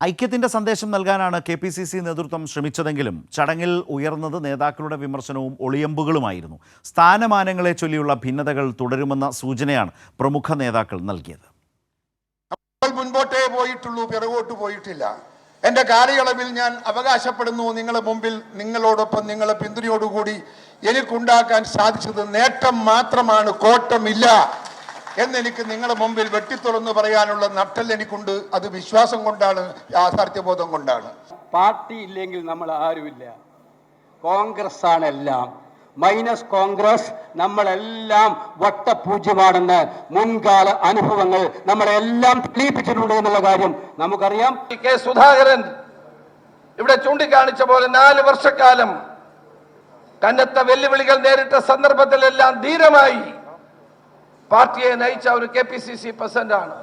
ഐക്യത്തിന്റെ സന്ദേശം നൽകാനാണ് KPCC നേതൃത്വം ശ്രമിച്ചതെങ്കിലും ചടങ്ങിൽ ഉയർന്നത് നേതാക്കളുടെ വിമർശനവും ഒളിയമ്പുകളുമായിരുന്നു. സ്ഥാനമാനങ്ങളെ ചൊല്ലിയുള്ള ഭിന്നതകൾ തുടരുമെന്ന സൂചനയാണ് പ്രമുഖ നേതാക്കൾ നൽകിയത്. മുൻപോട്ടേ പോയിട്ടുള്ളൂ, പിറകോട്ട് പോയിട്ടില്ല. എൻ്റെ കാലയളവിൽ ഞാൻ അവകാശപ്പെടുന്നു നിങ്ങളുടെ മുമ്പിൽ നിങ്ങളോടൊപ്പം നിങ്ങളെ പിന്തുണയോടുകൂടി എനിക്കുണ്ടാക്കാൻ സാധിച്ചത് നേട്ടം മാത്രമാണ്, കോട്ടമില്ല എന്നെനിക്ക് നിങ്ങളുടെ മുമ്പിൽ വെട്ടിത്തുറന്ന് പറയാനുള്ള നട്ടൽ എനിക്കുണ്ട്. അത് വിശ്വാസം കൊണ്ടാണ്, യാഥാർത്ഥ്യബോധം കൊണ്ടാണ്. പാർട്ടി ഇല്ലെങ്കിൽ നമ്മൾ ആരുമില്ല. കോൺഗ്രസ് ആണ് എല്ലാം. മൈനസ് കോൺഗ്രസ് നമ്മളെല്ലാം വട്ടപൂജ്യമാണെന്ന് മുൻകാല അനുഭവങ്ങൾ നമ്മളെല്ലാം തെളിയിപ്പിച്ചിട്ടുണ്ട് എന്നുള്ള കാര്യം നമുക്കറിയാം. കെ സുധാകരൻ ഇവിടെ ചൂണ്ടിക്കാണിച്ച പോലെ 4 വർഷക്കാലം കനത്ത വെല്ലുവിളികൾ നേരിട്ട സന്ദർഭത്തിലെല്ലാം ധീരമായി പാർട്ടിയെ നയിച്ച ഒരു KPCC പ്രസിഡന്റാണ്.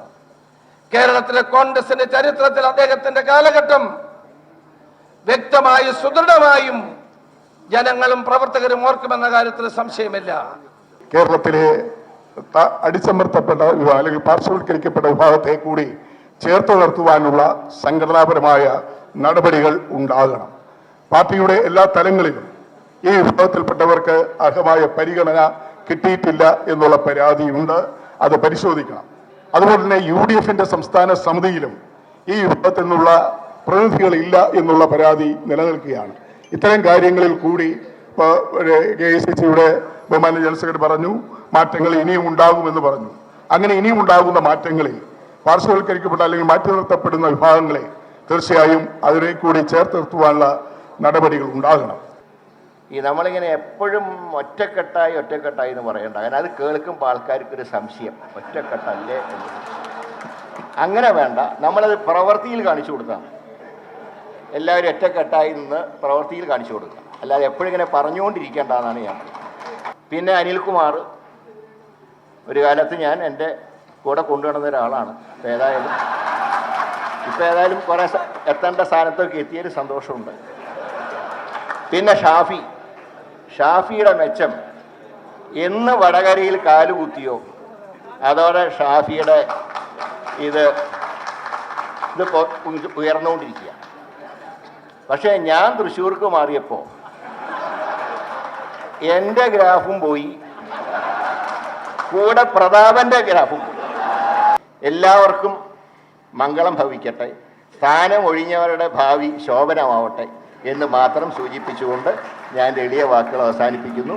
കേരളത്തിലെ കോൺഗ്രസിന്റെ ചരിത്രത്തിൽ അദ്ദേഹത്തിന്റെ കാലഘട്ടം വ്യക്തമായും സുദൃഢമായും ജനങ്ങളും പ്രവർത്തകരും ഓർക്കുമെന്ന കാര്യത്തിൽ സംശയമില്ല. കേരളത്തിലെ അടിച്ചമർത്തപ്പെട്ട അല്ലെങ്കിൽ പാർശ്വവൽക്കരിക്കപ്പെട്ട വിഭാഗത്തെ കൂടി ചേർത്ത് നിർത്തുവാനുള്ള സംഘടനാപരമായ നടപടികൾ ഉണ്ടാകണം. പാർട്ടിയുടെ എല്ലാ തലങ്ങളിലും ഈ വിഭാഗത്തിൽപ്പെട്ടവർക്ക് അർഹമായ പരിഗണന കിട്ടിയിട്ടില്ല എന്നുള്ള പരാതിയുണ്ട്. അത് പരിശോധിക്കണം. അതുപോലെ തന്നെ UDFന്റെ സംസ്ഥാന സമിതിയിലും ഈ വിഭാഗത്തിൽ നിന്നുള്ള പ്രതിനിധികളില്ല എന്നുള്ള പരാതി നിലനിൽക്കുകയാണ്. ഇത്തരം കാര്യങ്ങളിൽ കൂടി KCCയുടെ ബഹുമാന്യ ജനറൽ സെക്രട്ടറി പറഞ്ഞു മാറ്റങ്ങൾ ഇനിയും ഉണ്ടാകുമെന്ന് പറഞ്ഞു. അങ്ങനെ ഇനിയും ഉണ്ടാകുന്ന മാറ്റങ്ങളിൽ പാർശ്വവൽക്കരിക്കപ്പെട്ട അല്ലെങ്കിൽ മാറ്റി നിർത്തപ്പെടുന്ന വിഭാഗങ്ങളെ തീർച്ചയായും അതിനെ കൂടി ചേർത്ത് നിർത്തുവാനുള്ള നടപടികൾ ഉണ്ടാകണം. നമ്മളിങ്ങനെ എപ്പോഴും ഒറ്റക്കെട്ടായി എന്ന് പറയണ്ട. അങ്ങനെ അത് കേൾക്കുമ്പോൾ ആൾക്കാർക്കൊരു സംശയം, ഒറ്റക്കെട്ടല്ലേ എന്ന്. അങ്ങനെ വേണ്ട, നമ്മളത് പ്രവൃത്തിയിൽ കാണിച്ചു കൊടുക്കാം. എല്ലാവരും ഒറ്റക്കെട്ടായി നിന്ന് പ്രവൃത്തിയിൽ കാണിച്ചു കൊടുക്കുക, അല്ലാതെ എപ്പോഴും ഇങ്ങനെ പറഞ്ഞുകൊണ്ടിരിക്കേണ്ടതെന്നാണ് ഞാൻ. പിന്നെ അനിൽകുമാർ ഒരു കാലത്ത് ഞാൻ എൻ്റെ കൂടെ കൊണ്ടുവരുന്ന ഒരാളാണ്. ഇപ്പം ഏതായാലും കുറേ എത്തേണ്ട സ്ഥാനത്തൊക്കെ എത്തിയൊരു സന്തോഷമുണ്ട്. പിന്നെ ഷാഫിയുടെ മെച്ചം എന്ന് വടകരയിൽ കാലുകുത്തിയോ അതോടെ ഷാഫിയുടെ ഇത് ഉയർന്നുകൊണ്ടിരിക്കുക. പക്ഷേ ഞാൻ തൃശ്ശൂർക്ക് മാറിയപ്പോൾ എൻ്റെ ഗ്രാഫും പോയി, കൂടെ പ്രതാപൻ്റെ ഗ്രാഫും പോയി. എല്ലാവർക്കും മംഗളം ഭവിക്കട്ടെ, സ്ഥാനം ഒഴിഞ്ഞവരുടെ ഭാവി ശോഭനമാവട്ടെ എന്ന് മാത്രം സൂചിപ്പിച്ചുകൊണ്ട് ഞാൻ എളിയ വാക്കുകൾ അവസാനിപ്പിക്കുന്നു.